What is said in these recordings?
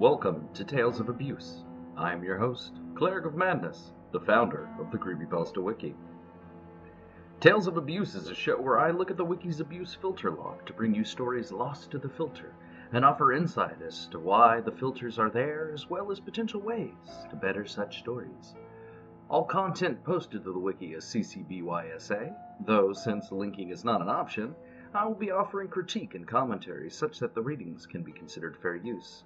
Welcome to Tales of Abuse. I'm your host, ClericofMadness, the founder of the Creepypasta Wiki. Tales of Abuse is a show where I look at the Wiki's abuse filter log to bring you stories lost to the filter and offer insight as to why the filters are there, as well as potential ways to better such stories. All content posted to the Wiki is CC BY-SA, though since linking is not an option, I will be offering critique and commentary such that the readings can be considered fair use.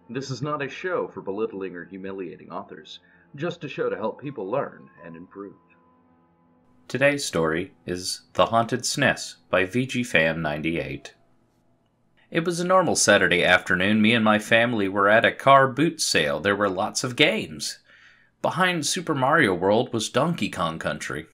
This is not a show for belittling or humiliating authors, just a show to help people learn and improve. Today's story is The Haunted Snes by Vgfan98. It was a normal Saturday afternoon. Me and my family were at a car boot sale. There were lots of games. Behind Super Mario World was Donkey Kong Country.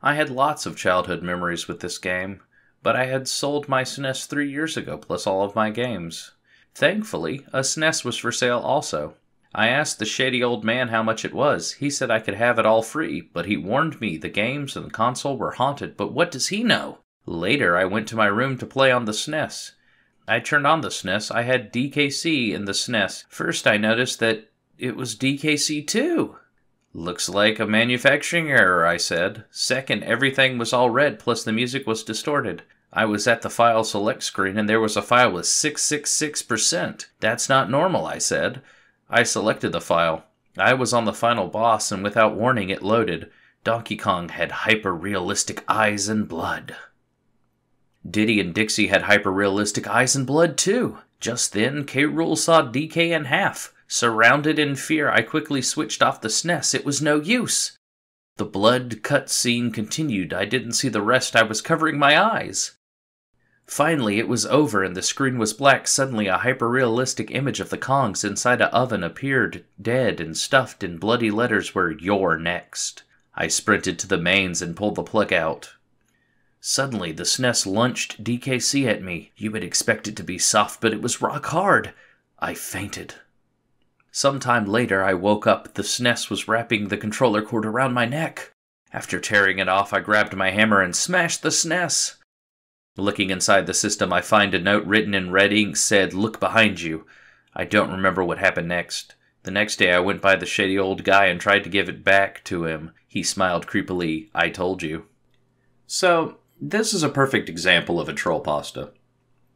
I had lots of childhood memories with this game, but I had sold my SNES 3 years ago, plus all of my games. Thankfully, a SNES was for sale also. I asked the shady old man how much it was. He said I could have it all free, but he warned me the games and the console were haunted, but what does he know? Later, I went to my room to play on the SNES. I turned on the SNES. I had DKC in the SNES. First, I noticed that it was DKC 2. Looks like a manufacturing error, I said. Second, everything was all red, plus the music was distorted. I was at the file select screen and there was a file with 666%. That's not normal, I said. I selected the file. I was on the final boss and without warning it loaded. Donkey Kong had hyper-realistic eyes and blood. Diddy and Dixie had hyper-realistic eyes and blood too. Just then, K. Rool saw DK in half. Surrounded in fear, I quickly switched off the SNES. It was no use. The blood cut scene continued. I didn't see the rest. I was covering my eyes. Finally, it was over and the screen was black. Suddenly, a hyper-realistic image of the Kongs inside an oven appeared, dead and stuffed in bloody letters were "You're next." I sprinted to the mains and pulled the plug out. Suddenly, the SNES launched DKC at me. You would expect it to be soft, but it was rock hard. I fainted. Sometime later, I woke up. The SNES was wrapping the controller cord around my neck. After tearing it off, I grabbed my hammer and smashed the SNES. Looking inside the system, I find a note written in red ink said, "Look behind you." I don't remember what happened next. The next day, I went by the shady old guy and tried to give it back to him. He smiled creepily. I told you. So, this is a perfect example of a troll pasta.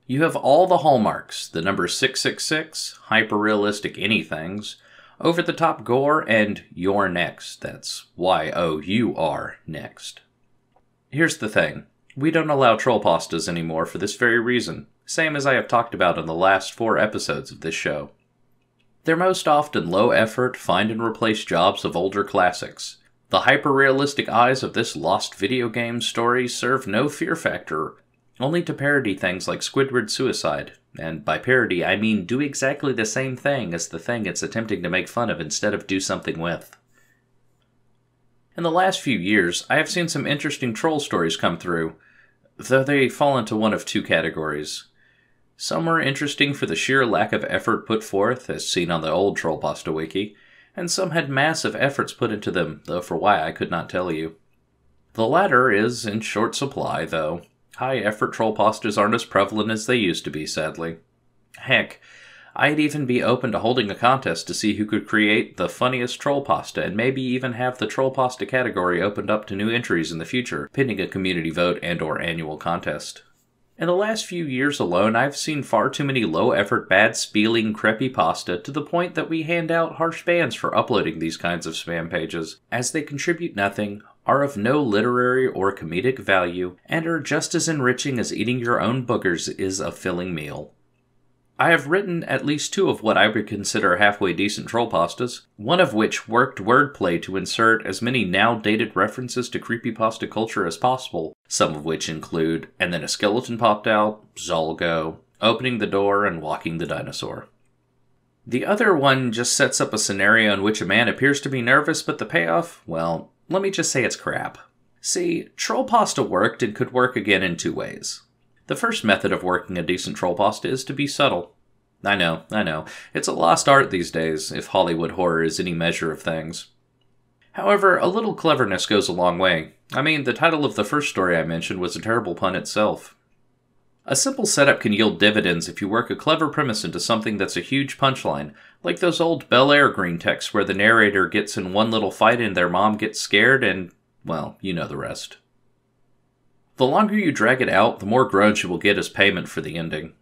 You have all the hallmarks, the number 666, hyper-realistic anythings, over-the-top gore, and you're next. That's Y-O-U-R, next. Here's the thing. We don't allow troll pastas anymore for this very reason, same as I have talked about in the last 4 episodes of this show. They're most often low-effort, find-and-replace jobs of older classics. The hyper-realistic eyes of this lost video game story serve no fear factor, only to parody things like Squidward suicide. And by parody, I mean do exactly the same thing as the thing it's attempting to make fun of instead of do something with. In the last few years, I have seen some interesting troll stories come through, though they fall into one of 2 categories. Some were interesting for the sheer lack of effort put forth, as seen on the old Trollpasta Wiki, and some had massive efforts put into them, though for why I could not tell you. The latter is in short supply, though. High-effort troll pastas aren't as prevalent as they used to be, sadly. Heck, I'd even be open to holding a contest to see who could create the funniest troll pasta, and maybe even have the troll pasta category opened up to new entries in the future, pending a community vote and/or annual contest. In the last few years alone, I've seen far too many low-effort, bad-spelling creepypasta to the point that we hand out harsh bans for uploading these kinds of spam pages, as they contribute nothing, are of no literary or comedic value, and are just as enriching as eating your own boogers is a filling meal. I have written at least 2 of what I would consider halfway decent troll pastas, one of which worked wordplay to insert as many now-dated references to creepypasta culture as possible, some of which include, and then a skeleton popped out, Zolgo, opening the door, and walking the dinosaur. The other one just sets up a scenario in which a man appears to be nervous, but the payoff, well, let me just say it's crap. See, troll pasta worked and could work again in 2 ways. The first method of working a decent troll pasta is to be subtle. I know. It's a lost art these days, if Hollywood horror is any measure of things. However, a little cleverness goes a long way. I mean, the title of the first story I mentioned was a terrible pun itself. A simple setup can yield dividends if you work a clever premise into something that's a huge punchline, like those old Bel Air green texts where the narrator gets in one little fight and their mom gets scared and, well, you know the rest. The longer you drag it out, the more grunge you will get as payment for the ending.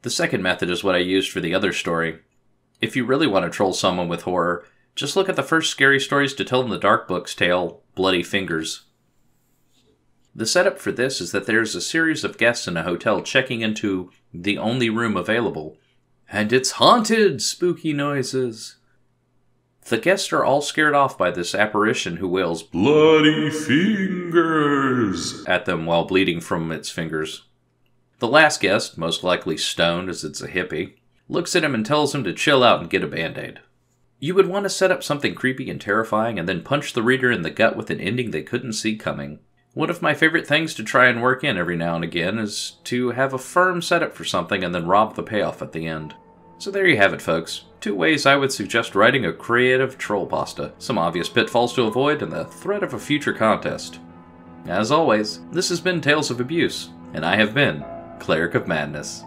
The second method is what I used for the other story. If you really want to troll someone with horror, just look at the first scary stories to tell in the Dark Book's tale, Bloody Fingers. The setup for this is that there's a series of guests in a hotel checking into the only room available, and it's haunted! Spooky noises. The guests are all scared off by this apparition who wails, "Bloody fingers!" at them while bleeding from its fingers. The last guest, most likely stoned as it's a hippie, looks at him and tells him to chill out and get a band-aid. You would want to set up something creepy and terrifying and then punch the reader in the gut with an ending they couldn't see coming. One of my favorite things to try and work in every now and again is to have a firm setup for something and then rob the payoff at the end. So there you have it, folks. 2 ways I would suggest writing a creative troll pasta. Some obvious pitfalls to avoid and the threat of a future contest. As always, this has been Tales of Abuse, and I have been Cleric of Madness.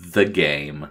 The game.